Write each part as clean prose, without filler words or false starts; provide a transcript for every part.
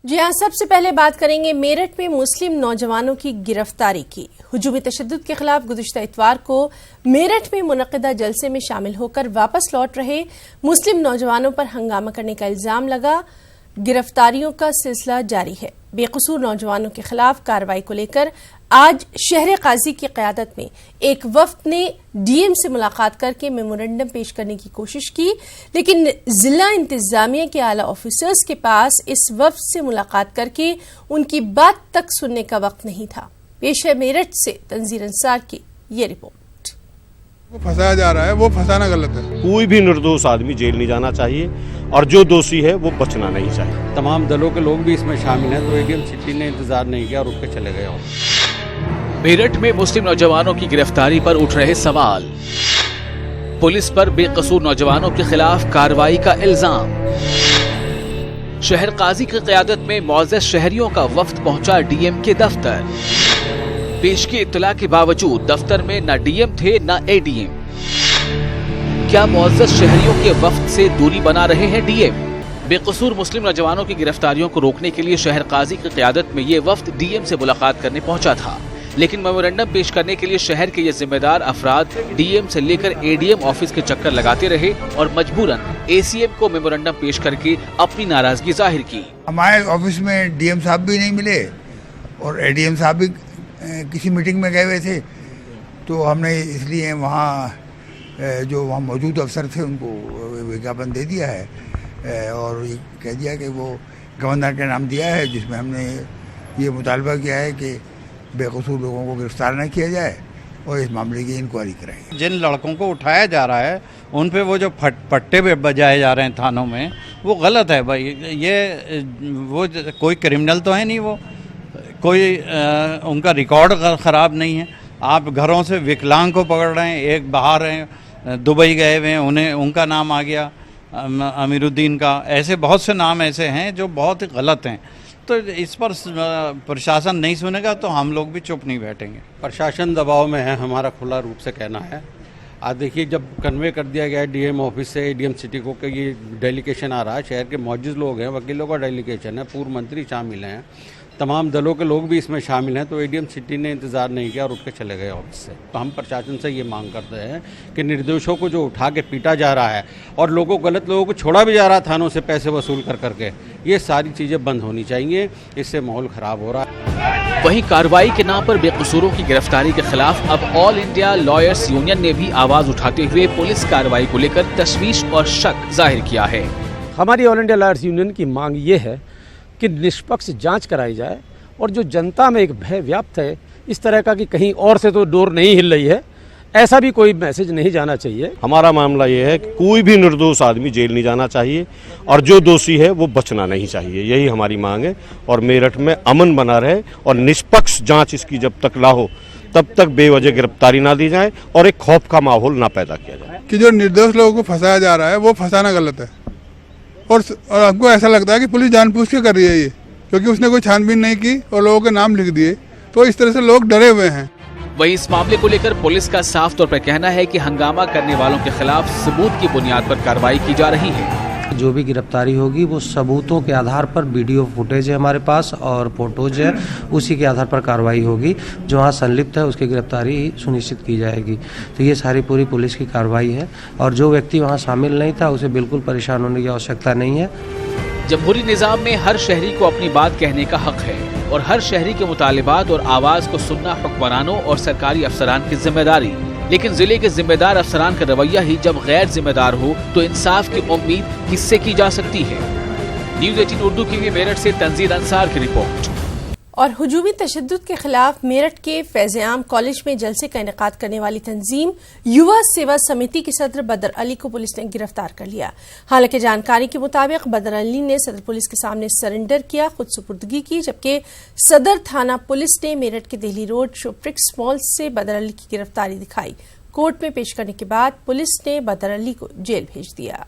जी हाँ, सबसे पहले बात करेंगे मेरठ में मुस्लिम नौजवानों की गिरफ्तारी की। हुजूमी तशद्दुद के खिलाफ गुज़िश्ता इतवार को मेरठ में मुनक़िदा जलसे में शामिल होकर वापस लौट रहे मुस्लिम नौजवानों पर हंगामा करने का इल्जाम लगा। गिरफ्तारियों का सिलसिला जारी है। बेकसूर नौजवानों के खिलाफ कार्रवाई को लेकर आज शहर काजी की क़यादत में एक वफ्द ने डीएम से मुलाकात करके मेमोरेंडम पेश करने की कोशिश की, लेकिन जिला इंतजामिया के आला ऑफिसर्स के पास इस वफ्द से मुलाकात करके उनकी बात तक सुनने का वक्त नहीं था। पेश है मेरठ से तंजीर अंसार की ये रिपोर्ट। वो फंसाया जा रहा है, वो फंसाना गलत है। कोई भी निर्दोष आदमी जेल नहीं जाना चाहिए और जो दोषी है वो बचना नहीं चाहिए। तमाम दलों के लोग भी इसमें शामिल हैं, तो एडीएम सिटी ने इंतजार नहीं किया और उठ के चले गए। मेरठ में मुस्लिम नौजवानों की गिरफ्तारी पर उठ रहे सवाल, पुलिस पर बेकसूर नौजवानों के खिलाफ कार्रवाई का इल्जाम। शहर काजी की क़यादत में मौजूद शहरियों का वफ्द पहुंचा डीएम के दफ्तर। पेश की इत्तला के बावजूद दफ्तर में न डीएम थे न एडीएम। क्या मौजूद शहरियों के वफ्द से दूरी बना रहे हैं डीएम? बेकसूर मुस्लिम नौजवानों की गिरफ्तारियों को रोकने के लिए शहर काजी की क़यादत में ये वफ्द डीएम से मुलाकात करने पहुंचा था, लेकिन मेमोरेंडम पेश करने के लिए शहर के ये जिम्मेदार अफराद डीएम से लेकर एडीएम ऑफिस के चक्कर लगाते रहे और मजबूरन एसीएम को मेमोरेंडम पेश करके अपनी नाराजगी जाहिर की। हमारे ऑफिस में डीएम साहब भी नहीं मिले और एडीएम साहब भी किसी मीटिंग में गए हुए थे, तो हमने इसलिए वहाँ जो वहाँ मौजूद अफसर थे उनको विज्ञापन दे दिया है और कह दिया कि वो गवर्नर का नाम दिया है, जिसमें हमने ये मुतालबा किया है कि बेकसूर लोगों को गिरफ्तार न किया जाए और इस मामले की इंक्वायरी कराई। जिन लड़कों को उठाया जा रहा है उन पे वो जो पट्टे पे बजाए जा रहे हैं थानों में, वो गलत है भाई। ये वो कोई क्रिमिनल तो है नहीं, वो कोई उनका रिकॉर्ड ख़राब नहीं है। आप घरों से विकलांग को पकड़ रहे हैं, एक बाहर हैं दुबई गए हुए हैं, उन्हें उनका नाम आ गया अमीरुद्दीन का। ऐसे बहुत से नाम ऐसे हैं जो बहुत ही गलत हैं। तो इस पर प्रशासन नहीं सुनेगा तो हम लोग भी चुप नहीं बैठेंगे। प्रशासन दबाव में है, हमारा खुला रूप से कहना है। आज देखिए, जब कन्वे कर दिया गया है डीएम ऑफिस से एडीएम सिटी को कि ये डेलीगेशन आ रहा है, शहर के मौजूद लोग हैं, वकीलों का डेलीगेशन है, पूर्व मंत्री शामिल हैं, तमाम दलों के लोग भी इसमें शामिल हैं, तो एडीएम सिटी ने इंतजार नहीं किया और उठ के चले गए ऑफिस से। तो हम प्रशासन से ये मांग करते हैं कि निर्दोषों को जो उठा के पीटा जा रहा है और गलत लोगों को छोड़ा भी जा रहा है थानों से पैसे वसूल कर करके, ये सारी चीज़ें बंद होनी चाहिए। इससे माहौल ख़राब हो रहा है। वहीं कार्रवाई के नाम पर बेकसूरों की गिरफ्तारी के खिलाफ अब ऑल इंडिया लॉयर्स यूनियन ने भी आवाज़ उठाते हुए पुलिस कार्रवाई को लेकर तशवीश और शक जाहिर किया है। हमारी ऑल इंडिया लॉयर्स यूनियन की मांग ये है कि निष्पक्ष जांच कराई जाए और जो जनता में एक भय व्याप्त है इस तरह का कि कहीं और से तो डोर नहीं हिल रही है, ऐसा भी कोई मैसेज नहीं जाना चाहिए। हमारा मामला ये है कि कोई भी निर्दोष आदमी जेल नहीं जाना चाहिए और जो दोषी है वो बचना नहीं चाहिए। यही हमारी मांग है और मेरठ में अमन बना रहे और निष्पक्ष जांच इसकी जब तक ना हो तब तक बेवजह गिरफ्तारी ना दी जाए और एक खौफ का माहौल ना पैदा किया जाए। कि जो निर्दोष लोगों को फंसाया जा रहा है वो फंसाना गलत है और हमको ऐसा लगता है कि पुलिस जानबूझ के कर रही है ये, क्योंकि उसने कोई छानबीन नहीं की और लोगों के नाम लिख दिए, तो इस तरह से लोग डरे हुए हैं। वहीं इस मामले को लेकर पुलिस का साफ तौर पर कहना है कि हंगामा करने वालों के खिलाफ सबूत की बुनियाद पर कार्रवाई की जा रही है। जो भी गिरफ्तारी होगी वो सबूतों के आधार पर, वीडियो फुटेज है हमारे पास और फोटोज है, उसी के आधार पर कार्रवाई होगी। जो वहाँ संलिप्त है उसकी गिरफ्तारी सुनिश्चित की जाएगी। तो ये सारी पूरी पुलिस की कार्रवाई है और जो व्यक्ति वहाँ शामिल नहीं था उसे बिल्कुल परेशान होने की आवश्यकता नहीं है। जमहूरी निज़ाम में हर शहरी को अपनी बात कहने का हक है और हर शहरी के मुतालिबात और आवाज को सुनना हुक्मरानों और सरकारी अफसरान की जिम्मेदारी। लेकिन जिले के जिम्मेदार अफसरान का रवैया ही जब गैर जिम्मेदार हो तो इंसाफ की उम्मीद किससे की जा सकती है? न्यूज़ 18 उर्दू के लिए मेरठ से तंजीर अंसार की रिपोर्ट। और हुजूमी तशद्दुद के खिलाफ मेरठ के फैज़-ए-आम कॉलेज में जलसे का इनेकाद करने वाली तंजीम युवा सेवा समिति के सदर बदर अली को पुलिस ने गिरफ्तार कर लिया। हालांकि जानकारी के मुताबिक बदर अली ने सदर पुलिस के सामने सरेंडर किया, खुद सुपुर्दगी की, जबकि सदर थाना पुलिस ने मेरठ के दिल्ली रोड शोप्रिक्स मॉल से बदर अली की गिरफ्तारी दिखाई। कोर्ट में पेश करने के बाद पुलिस ने बदर अली को जेल भेज दिया।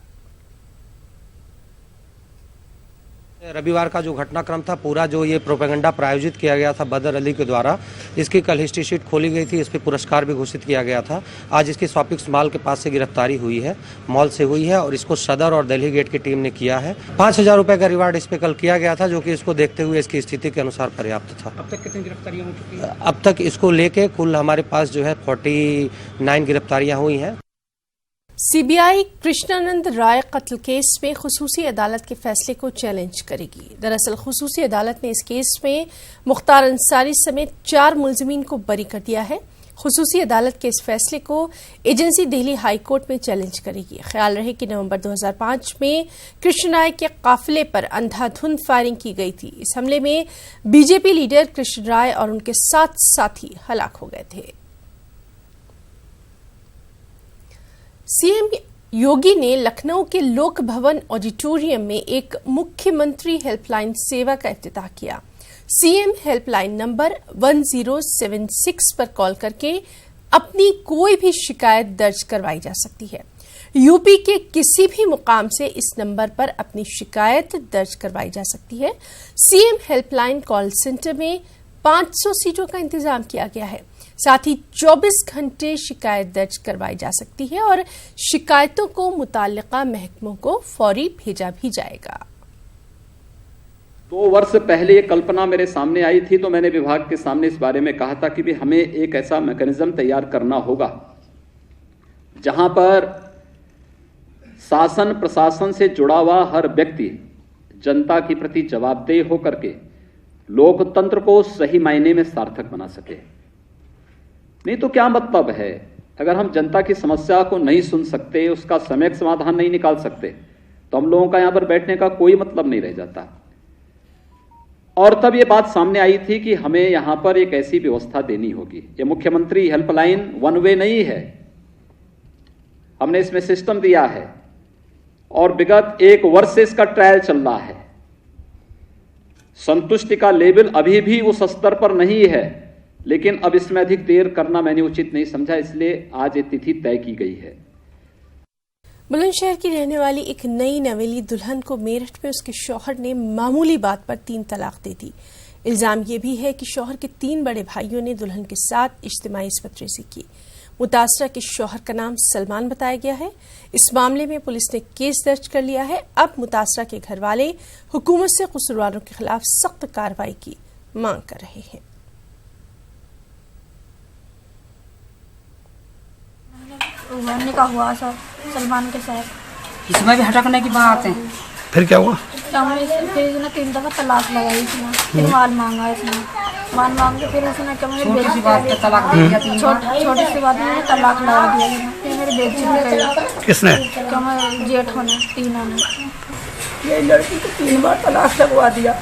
रविवार का जो घटनाक्रम था, पूरा जो ये प्रोपेगेंडा प्रायोजित किया गया था बदर अली के द्वारा, इसकी कल हिस्ट्री शीट खोली गई थी, इस पर पुरस्कार भी घोषित किया गया था। आज इसकी शॉपिंग मॉल के पास से गिरफ्तारी हुई है, मॉल से हुई है, और इसको सदर और दिल्ली गेट की टीम ने किया है। 5,000 रुपये का रिवार्ड इस पर कल किया गया था, जो कि इसको देखते हुए इसकी स्थिति के अनुसार पर्याप्त था। अब तक कितनी गिरफ्तारियां हो चुकी हैं? अब तक इसको लेके कुल हमारे पास जो है 49 गिरफ्तारियां हुई हैं। सीबीआई कृष्णानंद राय कत्ल केस में खुसूसी अदालत के फैसले को चैलेंज करेगी। दरअसल खुसूसी अदालत ने इस केस में मुख्तार अंसारी समेत 4 मुलजिमीन को बरी कर दिया है। खुसूसी अदालत के इस फैसले को एजेंसी दिल्ली हाई कोर्ट में चैलेंज करेगी। ख्याल रहे कि नवंबर 2005 में कृष्ण राय के काफिले पर अंधाधुंध फायरिंग की गई थी। इस हमले में बीजेपी लीडर कृष्ण राय और उनके 7 साथी हलाक हो गए थे। सीएम योगी ने लखनऊ के लोक भवन ऑडिटोरियम में एक मुख्यमंत्री हेल्पलाइन सेवा का इफ्तिताह किया। सीएम हेल्पलाइन नंबर 1076 पर कॉल करके अपनी कोई भी शिकायत दर्ज करवाई जा सकती है। यूपी के किसी भी मुकाम से इस नंबर पर अपनी शिकायत दर्ज करवाई जा सकती है। सीएम हेल्पलाइन कॉल सेंटर में 500 सीटों का इंतजाम किया गया है। साथ ही 24 घंटे शिकायत दर्ज करवाई जा सकती है और शिकायतों को मुताल्लिका महकमों को फौरी भेजा भी जाएगा। 2 वर्ष पहले ये कल्पना मेरे सामने आई थी तो मैंने विभाग के सामने इस बारे में कहा था कि भी हमें एक ऐसा मैकेनिज्म तैयार करना होगा जहां पर शासन प्रशासन से जुड़ा हुआ हर व्यक्ति जनता के प्रति जवाबदेह होकर के लोकतंत्र को सही मायने में सार्थक बना सके। नहीं तो क्या मतलब है, अगर हम जनता की समस्या को नहीं सुन सकते, उसका सम्यक समाधान नहीं निकाल सकते, तो हम लोगों का यहां पर बैठने का कोई मतलब नहीं रह जाता। और तब ये बात सामने आई थी कि हमें यहां पर एक ऐसी व्यवस्था देनी होगी। ये मुख्यमंत्री हेल्पलाइन वन वे नहीं है, हमने इसमें सिस्टम दिया है और विगत 1 वर्ष से इसका ट्रायल चल रहा है। संतुष्टि का लेवल अभी भी उस स्तर पर नहीं है, लेकिन अब इसमें अधिक देर करना मैंने उचित नहीं समझा, इसलिए आज ये तिथि तय की गई है। बुलंदशहर की रहने वाली एक नई नवेली दुल्हन को मेरठ में उसके शौहर ने मामूली बात पर 3 तलाक दे दी। इल्जाम यह भी है कि शौहर के 3 बड़े भाइयों ने दुल्हन के साथ इज्तिमाई इसपतरेज़ी की। मुतासरा के शौहर का नाम सलमान बताया गया है। इस मामले में पुलिस ने केस दर्ज कर लिया है। अब मुतासरा के घर वाले हुकूमत से कसूरवारों के खिलाफ सख्त कार्रवाई की मांग कर रहे हैं। निकाह हुआ सर सलमान के साथ, इसमें भी हटकने की बात है। फिर क्या हुआ? फिर इसने 3 दफा तलाक लगाई इसने, फिर माल मांगा इसने, माल मांग के फिर उसने छोटी सी बात पे तलाक दे दिया। छोटी सी बात में तलाक लगा दिया। फिर मेरी बेइज्जती करी। किसने? जेठ होने 3 ने। ये लड़की को 3 बार तलाक लगवा दिया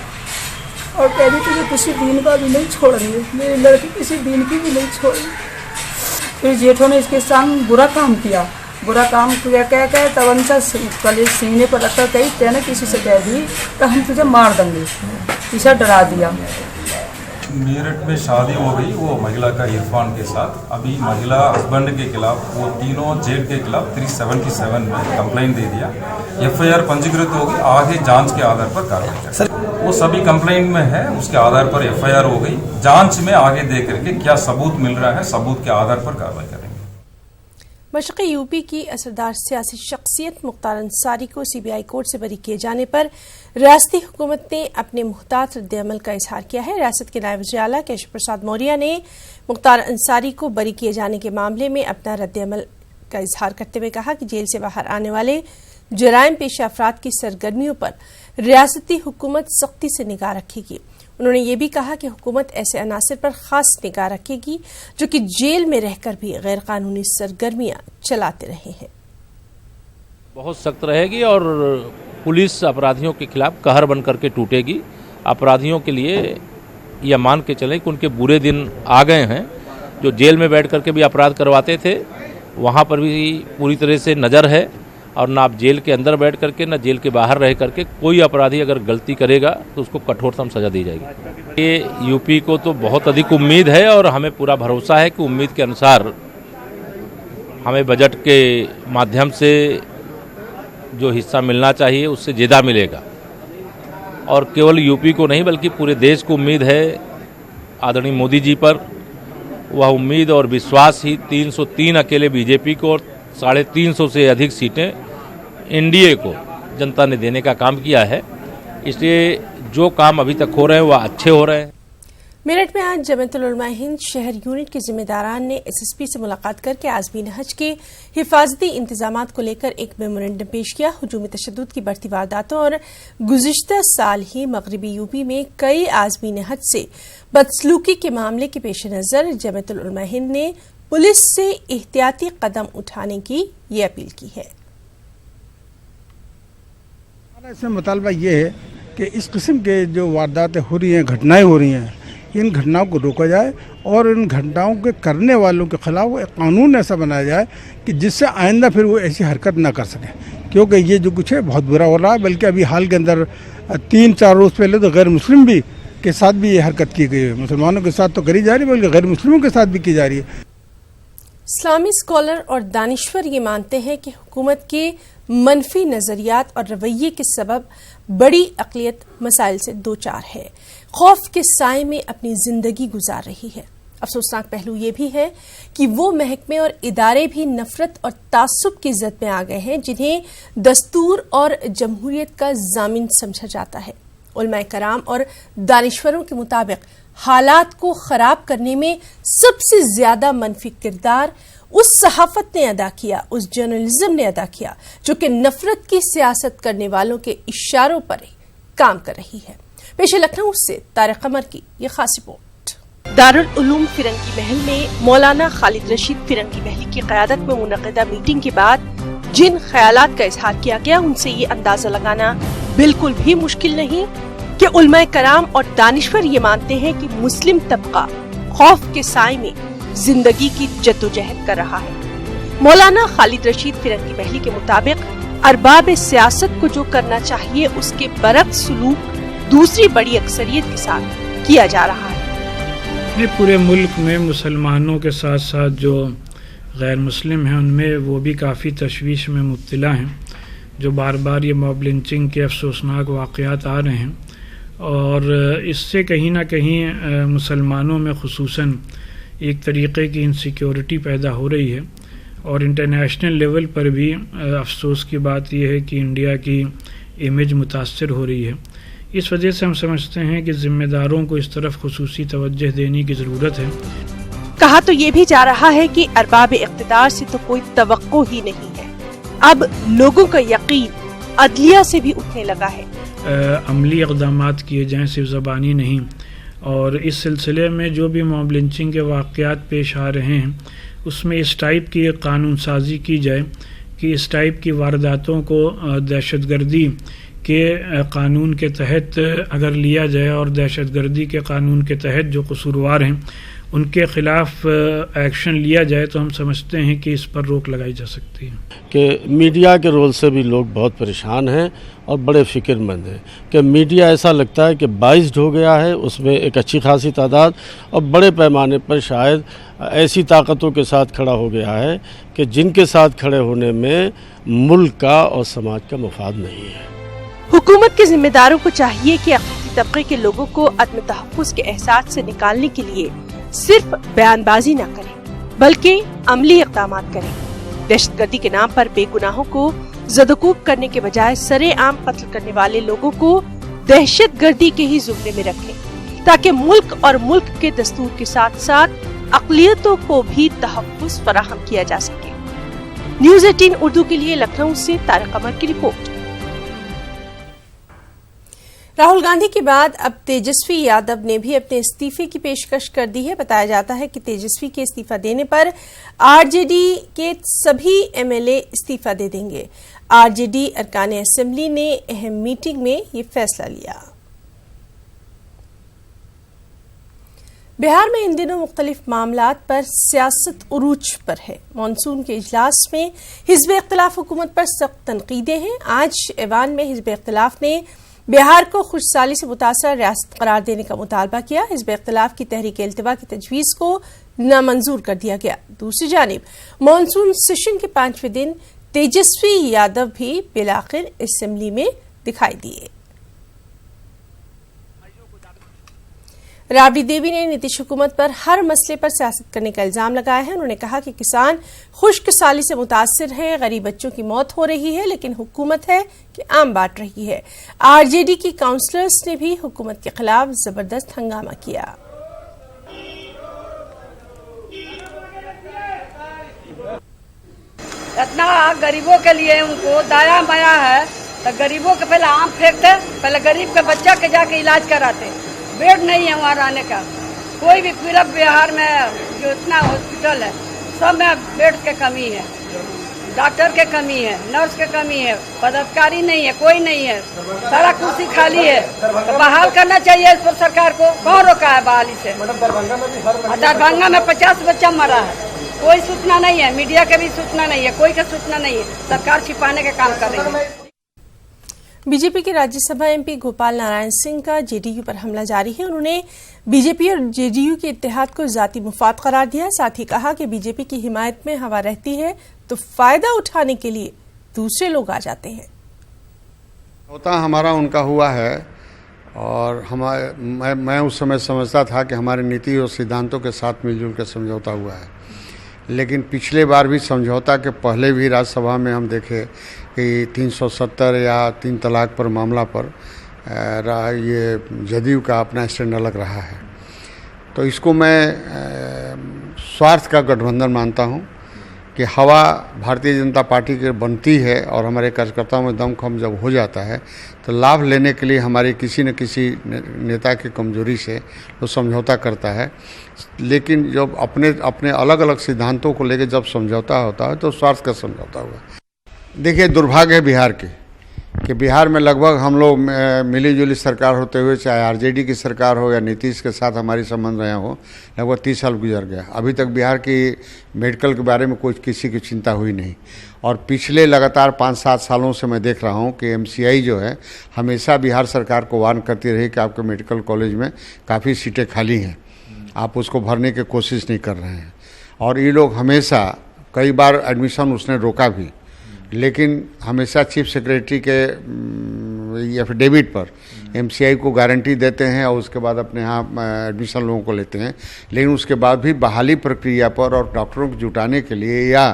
और कह रही तुझे किसी दीन का भी नहीं छोड़ेंगे। मेरी लड़की किसी दीन की भी नहीं छोड़ी। फिर जेठों ने इसके सामने बुरा काम किया कह तब उनका कलेज सीने पर रखकर कही तेने किसी से कह दी तो हम तुझे मार देंगे, इसे डरा दिया। मेरठ में शादी हो गई वो महिला का इरफान के साथ। अभी महिला हस्बैंड के खिलाफ वो तीनों जेठ के खिलाफ 377 में कंप्लेंट दे दिया। FIR पंजीकृत होगी, आगे जांच के आधार पर कार्रवाई करेंगे। वो सभी कंप्लेंट में है, उसके आधार पर FIR हो गई। जांच में आगे देख करके क्या सबूत मिल रहा है, सबूत के आधार पर कार्रवाई करेंगे। मशरक़ी यूपी की असरदार सियासी शख्सियत मुख्तार अंसारी को CBI कोर्ट से बरी किए जाने पर रियासती हुकूमत ने अपने मुहतात रद्द-ए-अमल का इजहार किया है। रियासत के नायब वज़ीर आला केशव प्रसाद मौर्य ने मुख्तार अंसारी को बरी किए जाने के मामले में अपना रद्द-ए-अमल का इजहार करते हुए कहा कि जेल से बाहर आने वाले जराइम पेश अफराद की सरगर्मियों पर रियासती हुकूमत सख्ती से निगाह रखेगी। उन्होंने ये भी कहा कि हुकूमत ऐसे अनासर पर खास निगाह रखेगी जो कि जेल में रहकर भी गैर कानूनी सरगर्मियां चलाते रहे हैं। बहुत सख्त रहेगी और पुलिस अपराधियों के खिलाफ कहर बन करके टूटेगी। अपराधियों के लिए यह मान के चलें कि उनके बुरे दिन आ गए हैं। जो जेल में बैठ करके भी अपराध करवाते थे, वहाँ पर भी पूरी तरह से नज़र है और ना आप जेल के अंदर बैठ करके ना जेल के बाहर रह करके कोई अपराधी अगर गलती करेगा तो उसको कठोरतम सजा दी जाएगी। ये यूपी को तो बहुत अधिक उम्मीद है और हमें पूरा भरोसा है कि उम्मीद के अनुसार हमें बजट के माध्यम से जो हिस्सा मिलना चाहिए उससे ज़्यादा मिलेगा। और केवल यूपी को नहीं बल्कि पूरे देश को उम्मीद है आदरणीय मोदी जी पर। वह उम्मीद और विश्वास ही 303 अकेले बीजेपी को और 350 से अधिक सीटें एनडीए को जनता ने देने का काम किया है। इसलिए जो काम अभी तक हो रहे हैं वह अच्छे हो रहे हैं। मेरठ में आज जमीयतुल उलमा हिंद शहर यूनिट के जिम्मेदारान ने एसएसपी से मुलाकात करके आज़मीन हज के हिफाजती इंतजामात को लेकर एक मेमोरेंडम पेश किया। हुजूमी तशद्दुद की बढ़ती वारदातों और गुज़िश्ता साल ही मगरबी यूपी में कई आज़मीन हज से बदसलूकी के मामले के पेश नज़र जमीयतुल उलमा हिंद ने पुलिस से एहतियाती कदम उठाने की ये अपील की है। इसमें मुतालबा ये है कि इस किस्म के जो वारदातें हो रही हैं, घटनाएं हो रही हैं, इन घटनाओं को रोका जाए और इन घटनाओं के करने वालों के खिलाफ एक कानून ऐसा बनाया जाए कि जिससे आइंदा फिर वो ऐसी हरकत ना कर सकें, क्योंकि ये जो कुछ है बहुत बुरा हो रहा है। बल्कि अभी हाल के अंदर 3-4 रोज़ पहले तो गैर मुस्लिम भी के साथ भी ये हरकत की गई है। मुसलमानों के साथ तो करी जा रही है बल्कि गैर मुस्लिमों के साथ भी की जा रही है। इस्लामी स्कॉलर और दानिश्वर ये मानते हैं कि हुकूमत के मनफी नजरियात और रवैये के सबब बड़ी अक़लियत मसाइल से दो चार है, खौफ के साए में अपनी जिंदगी गुजार रही है। अफसोसनाक पहलू ये भी है कि वो महकमे और इदारे भी नफरत और तासुब की जद में आ गए हैं जिन्हें दस्तूर और जमहूरियत का जामिन समझा जाता है। उलमाए कराम और दानिश्वरों के मुताबिक हालात को खराब करने में सबसे ज्यादा मनफी किरदार उस सहाफत ने अदा किया, उस जर्नलिज्म ने अदा किया जो कि नफरत की सियासत करने वालों के इशारों पर काम कर रही है। पेश लखनऊ से तारिक कमर की ये खास रिपोर्ट। दारुल उलूम फिरंगी महल में मौलाना खालिद रशीद फिरंगी महली की क़यादत में मुनक़िदा मीटिंग के बाद जिन ख्यालात का इजहार किया गया उनसे ये अंदाजा लगाना बिल्कुल भी मुश्किल नहीं कि उलमाए कराम और दानिश्वर ये मानते हैं कि मुस्लिम तबका खौफ के साए में जिंदगी की जद्दोजहद कर रहा है। मौलाना खालिद रशीद फिरंगी महली के मुताबिक अरबाब सियासत को जो करना चाहिए उसके बरक्स सुलूक दूसरी बड़ी अक्सरियत के साथ किया जा रहा है। पूरे मुल्क में मुसलमानों के साथ साथ जो गैर मुस्लिम हैं उनमें वो भी काफ़ी तशवीश में मुब्तला हैं। जो बार बार ये मॉब लिंचिंग के अफसोसनाक वाक़यात आ रहे हैं और इससे कहीं ना कहीं मुसलमानों में खुसूसन एक तरीक़े की इनसिक्योरिटी पैदा हो रही है और इंटरनेशनल लेवल पर भी अफसोस की बात यह है कि इंडिया की इमेज मुतासर हो रही है। इस वजह से हम समझते हैं कि ज़िम्मेदारों को इस तरफ खुसूसी तवज्जो देने की ज़रूरत है। कहा तो ये भी जा रहा है कि अरबाब इक़्तिदार से तो कोई तवक्को ही नहीं है। अब लोगों का यकीन अदलिया से भी उठने लगा है। अमली इक़दामात किए जाएं, सिर्फ ज़बानी नहीं। और इस सिलसिले में जो भी मॉब लिंचिंग के वाक़यात पेश आ रहे हैं उसमें इस टाइप की कानून साजी की जाए कि इस टाइप की वारदातों को दहशतगर्दी के कानून के तहत अगर लिया जाए और दहशतगर्दी के कानून के तहत जो कसूरवार हैं उनके ख़िलाफ़ एक्शन लिया जाए तो हम समझते हैं कि इस पर रोक लगाई जा सकती है। कि मीडिया के रोल से भी लोग बहुत परेशान हैं और बड़े फ़िक्रमंद हैं कि मीडिया ऐसा लगता है कि बाइस्ड हो गया है, उसमें एक अच्छी खासी तादाद और बड़े पैमाने पर शायद ऐसी ताकतों के साथ खड़ा हो गया है कि जिनके साथ खड़े होने में मुल्क का और समाज का मुफाद नहीं है। हुकूमत के जिम्मेदारों को चाहिए कि अक़लीती तबके के लोगों को अदम तहफ़्फ़ुज़ के एहसास से निकालने के लिए सिर्फ बयानबाजी न करें बल्कि अमली इक़दामात करें। दहशतगर्दी के नाम पर बेगुनाहों को ज़दकूब करने के बजाय सरेआम कत्ल करने वाले लोगों को दहशतगर्दी के ही ज़ुमरे में रखें ताकि मुल्क और मुल्क के दस्तूर के साथ साथ अक़लियतों को भी तहफ़्फ़ुज़ फराहम किया जा सके। न्यूज़ 18 उर्दू के लिए लखनऊ से तारिक कमर की रिपोर्ट। राहुल गांधी के बाद अब तेजस्वी यादव ने भी अपने इस्तीफे की पेशकश कर दी है। बताया जाता है कि तेजस्वी के इस्तीफा देने पर आरजेडी के सभी एमएलए इस्तीफा दे देंगे। आरजेडी अरकान असेंबली ने अहम मीटिंग में ये फैसला लिया। बिहार में इन दिनों मुख्तलिफ मामलात पर सियासत उरूज पर है। मानसून के इजलास में हिज़्ब इख्तिलाफ हुकूमत पर सख्त तनकीदें हैं। आज ऐवान में हिज़्ब इख्तिलाफ ने बिहार को खुशहाली से मुतासर रियासत करार देने का मुतालबा किया। हिज़्ब इख्तिलाफ की तहरीक इल्तिवा की तजवीज़ को नामंजूर कर दिया गया। दूसरी जानिब मानसून सेशन के 5वें दिन तेजस्वी यादव भी बिलाखिर असेंबली में दिखाई दिए। राबड़ी देवी ने नीतीश हुकूमत पर हर मसले पर सियासत करने का इल्जाम लगाया है। उन्होंने कहा कि किसान खुश्क साली से मुतासिर है, गरीब बच्चों की मौत हो रही है, लेकिन हुकूमत है कि आम बांट रही है। आरजेडी की काउंसलर्स ने भी हुकूमत के खिलाफ जबरदस्त हंगामा किया। इतना गरीबों के लिए उनको दाया माया है, तो गरीबों के पहले आम फेंकते, पहले गरीब के बच्चा के जाके इलाज कराते। बेड नहीं है वहाँ रहने का, कोई भी पूरा बिहार में जो इतना हॉस्पिटल है सब में बेड के कमी है, डॉक्टर के कमी है, नर्स के कमी है, पदाधिकारी नहीं है, कोई नहीं है, सारा कुर्सी खाली है। तो बहाल करना चाहिए इस पर सरकार को। कौन रोका है बहाली से? दरभंगा में 50 बच्चा मरा है, कोई सूचना नहीं है, मीडिया के भी सूचना नहीं है, कोई का सूचना नहीं है। सरकार छिपाने का काम कर रही है। बीजेपी के राज्यसभा एमपी गोपाल नारायण सिंह का जेडीयू पर हमला जारी है। उन्होंने बीजेपी और जेडीयू के इत्तेहाद को जाती मुफाद करार दिया। साथ ही कहा कि बीजेपी की हिमायत में हवा रहती है तो फायदा उठाने के लिए दूसरे लोग आ जाते हैं। होता हमारा उनका हुआ है और मैं उस समय समझता था कि हमारे नीति और सिद्धांतों के साथ मिलजुल कर समझौता हुआ है, लेकिन पिछले बार भी समझौता के पहले भी राज्यसभा में हम देखे कि 370 या 3 तलाक पर मामला पर ये जदयू का अपना स्टैंड अलग रहा है। तो इसको मैं स्वार्थ का गठबंधन मानता हूँ कि हवा भारतीय जनता पार्टी के बनती है और हमारे कार्यकर्ताओं में दमखम जब हो जाता है तो लाभ लेने के लिए हमारे किसी न किसी नेता की कमजोरी से वो समझौता करता है। लेकिन जब अपने अलग अलग सिद्धांतों को लेकर जब समझौता होता है तो स्वार्थ का समझौता हुआ। देखिए, दुर्भाग्य है बिहार कि बिहार में लगभग हम लोग मिली जुली सरकार होते हुए, चाहे आरजेडी की सरकार हो या नीतीश के साथ हमारी संबंध रहे हो, लगभग 30 साल गुजर गया। अभी तक बिहार की मेडिकल के बारे में कोई किसी की चिंता हुई नहीं। और पिछले लगातार 5-7 सालों से मैं देख रहा हूँ कि एमसीआई जो है हमेशा बिहार सरकार को वार्न करती रही कि आपके मेडिकल कॉलेज में काफ़ी सीटें खाली हैं, आप उसको भरने की कोशिश नहीं कर रहे हैं। और ये लोग हमेशा कई बार एडमिशन उसने रोका भी, लेकिन हमेशा चीफ सेक्रेटरी के एफिडेविट पर एमसीआई को गारंटी देते हैं और उसके बाद अपने यहाँ एडमिशन लोगों को लेते हैं। लेकिन उसके बाद भी बहाली प्रक्रिया पर और डॉक्टरों को जुटाने के लिए या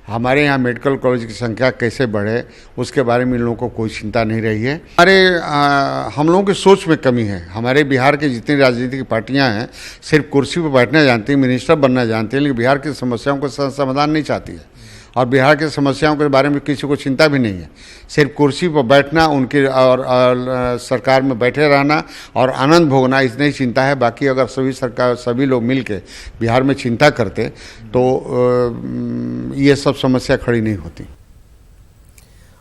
हमारे यहाँ मेडिकल कॉलेज की संख्या कैसे बढ़े उसके बारे में इन लोगों को कोई चिंता नहीं रही है। हम लोगों की सोच में कमी है। हमारे बिहार की जितनी राजनीतिक पार्टियाँ हैं सिर्फ कुर्सी पर बैठना जानती हैं, मिनिस्टर बनना जानती हैं, लेकिन बिहार की समस्याओं का समाधान नहीं चाहती है और बिहार की समस्याओं के बारे में किसी को चिंता भी नहीं है। सिर्फ कुर्सी पर बैठना, उनकी और सरकार में बैठे रहना और आनंद भोगना, इतनी ही चिंता है। बाकी अगर सभी लोग मिल के बिहार में चिंता करते तो ये सब समस्या खड़ी नहीं होती।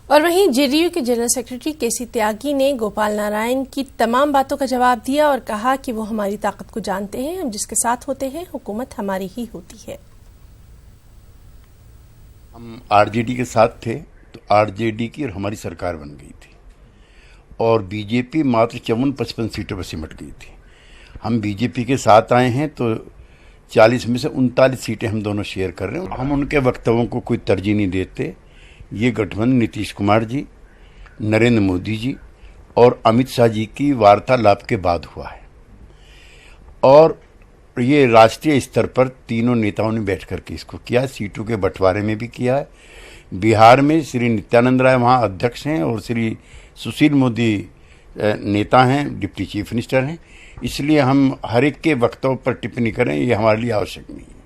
और वहीं जेडीयू के जनरल सेक्रेटरी केसी त्यागी ने गोपाल नारायण की तमाम बातों का जवाब दिया और कहा कि वो हमारी ताकत को जानते हैं, हम जिसके साथ होते हैं हुकूमत हमारी ही होती है। हम आरजेडी के साथ थे तो आरजेडी की और हमारी सरकार बन गई थी और बीजेपी मात्र 54-55 सीटों पर सिमट गई थी। हम बीजेपी के साथ आए हैं तो 40 में से 39 सीटें हम दोनों शेयर कर रहे हैं। हम उनके वक्तव्यों को कोई तरजीह नहीं देते। ये गठबंधन नीतीश कुमार जी, नरेंद्र मोदी जी और अमित शाह जी की वार्तालाप के बाद हुआ है और ये राष्ट्रीय स्तर पर तीनों नेताओं ने बैठ करके इसको किया, सीटों के बंटवारे में भी किया है। बिहार में श्री नित्यानंद राय वहाँ अध्यक्ष हैं और श्री सुशील मोदी नेता हैं, डिप्टी चीफ मिनिस्टर हैं। इसलिए हम हर एक के वक्तव्य पर टिप्पणी करें ये हमारे लिए आवश्यक नहीं है।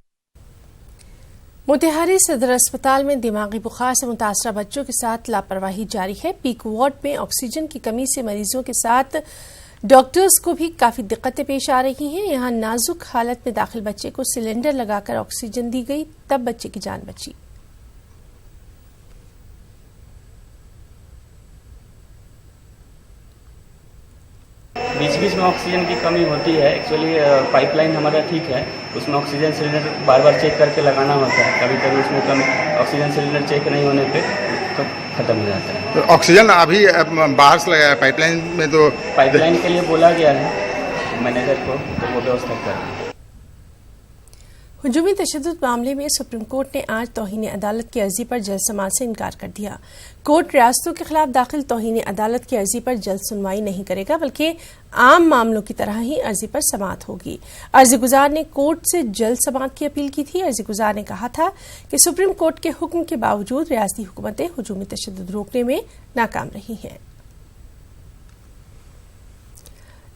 मोतिहारी सदर अस्पताल में दिमागी बुखार से मुतासरा बच्चों के साथ लापरवाही जारी है। पीक वार्ड में ऑक्सीजन की कमी से मरीजों के साथ डॉक्टर्स को भी काफी दिक्कतें पेश आ रही हैं। यहां नाजुक हालत में दाखिल बच्चे को सिलेंडर लगाकर ऑक्सीजन दी गई, तब बच्चे की जान बची। बीच बीच में ऑक्सीजन की कमी होती है। एक्चुअली पाइपलाइन हमारा ठीक है, उसमें ऑक्सीजन सिलेंडर बार बार चेक करके लगाना होता है। कभी कभी उसमें कमी ऑक्सीजन सिलेंडर चेक नहीं होने पे तो खत्म हो जाता है। तो ऑक्सीजन अभी बाहर से लगाया है पाइपलाइन में, तो पाइपलाइन के लिए बोला गया है मैनेजर को, तो वो व्यवस्था कर। हुजूमी तशद्दुद मामले में सुप्रीम कोर्ट ने आज तौहीन अदालत की अर्जी पर जल्द समाअत से इनकार कर दिया। कोर्ट रियासतों के खिलाफ दाखिल तौहीन अदालत की अर्जी पर जल्द सुनवाई नहीं करेगा, बल्कि आम मामलों की तरह ही अर्जी पर समाअत होगी। अर्जी गुजार ने कोर्ट से जल्द समाअत की अपील की थी। अर्जी गुजार ने कहा था कि सुप्रीम कोर्ट के हुक्म के बावजूद रियासती हुकूमतें हुजूमी तशद्दुद रोकने में नाकाम रही हैं।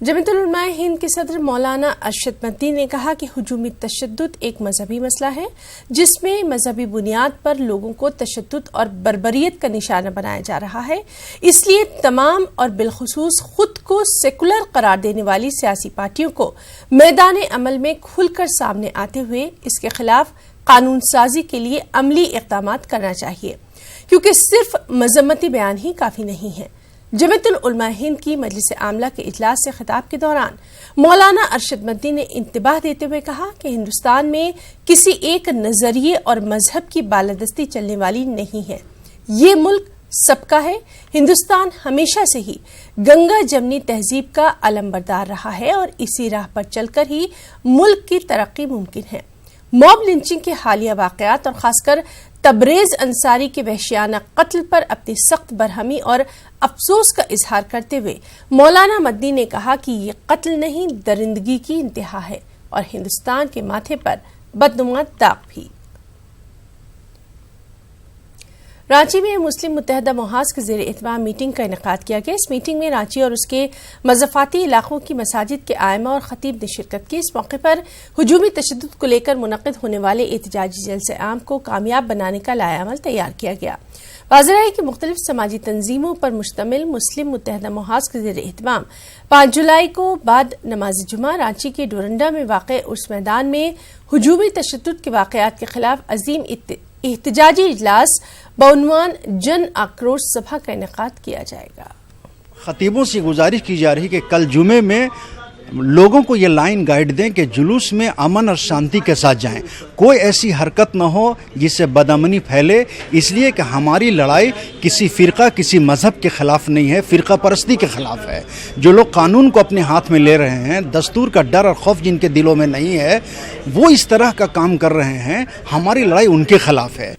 जमीयत उलमाए हिंद के सदर मौलाना अरशद मदनी ने कहा कि हुजूमी तशद्दुद एक मजहबी मसला है, जिसमें मजहबी बुनियाद पर लोगों को तशद्दुद और बर्बरियत का निशाना बनाया जा रहा है। इसलिए तमाम और बिलखुसूस खुद को सेकुलर करार देने वाली सियासी पार्टियों को मैदान अमल में खुलकर सामने आते हुए इसके खिलाफ कानून साजी के लिए अमली इक़दाम करना चाहिए, क्योंकि सिर्फ मजम्मती बयान ही काफी नहीं है। जमीयतुल उलमाए हिंद की मजलिस आमला के इजलास से खिताब के दौरान मौलाना अरशद मदनी ने इंतबाह देते हुए कहा कि हिंदुस्तान में किसी एक नजरिए और मजहब की बालादस्ती चलने वाली नहीं है। ये मुल्क सबका है। हिंदुस्तान हमेशा से ही गंगा जमनी तहजीब का अलंबरदार रहा है और इसी राह पर चलकर ही मुल्क की तरक्की मुमकिन है। मॉब लिंचिंग के हालिया वाकयात और खासकर तबरेज अंसारी के वहशियाना कत्ल पर अपनी सख्त बरहमी और अफसोस का इजहार करते हुए मौलाना मदनी ने कहा कि ये कत्ल नहीं, दरिंदगी की इंतहा है और हिंदुस्तान के माथे पर बदनुमा दाग भी। रांची में मुस्लिम मुत्तहदा मुहाज के ज़ेर एहतमाम मीटिंग का इनेकाद किया गया। इस मीटिंग में रांची और उसके मज़ाफ़ाती इलाकों की मसाजिद के आइमा और खतीब ने शिरकत की। इस मौके पर हुजूमी तशद्दुद को लेकर मुनक़िद होने वाले एहतजाजी जलसे आम को कामयाब बनाने का लाएअमल तैयार किया गया। वाज़ेह है कि मुख्तलिफ समाजी तंजीमों पर मुश्तमिल मुस्लिम मुत्तहदा मुहाज के ज़ेर एहतमाम 5 जुलाई को बाद नमाज जुमा रांची के डोरंडा में वाक़े उर्स मैदान में हुजूमी तशद्दुद के वाक़यात के खिलाफ अजीम एहतजाजी इजलास बउनवान जन आक्रोश सभा का इनेकाद किया जाएगा। खतीबों से गुजारिश की जा रही कि कल जुमे में लोगों को ये लाइन गाइड दें कि जुलूस में अमन और शांति के साथ जाएं, कोई ऐसी हरकत न हो जिससे बदअमनी फैले। इसलिए कि हमारी लड़ाई किसी फ़िरका किसी मज़हब के ख़िलाफ़ नहीं है, फ़िरका परस्ती के ख़िलाफ़ है। जो लोग कानून को अपने हाथ में ले रहे हैं, दस्तूर का डर और खौफ जिनके दिलों में नहीं है, वो इस तरह का काम कर रहे हैं, हमारी लड़ाई उनके ख़िलाफ़ है।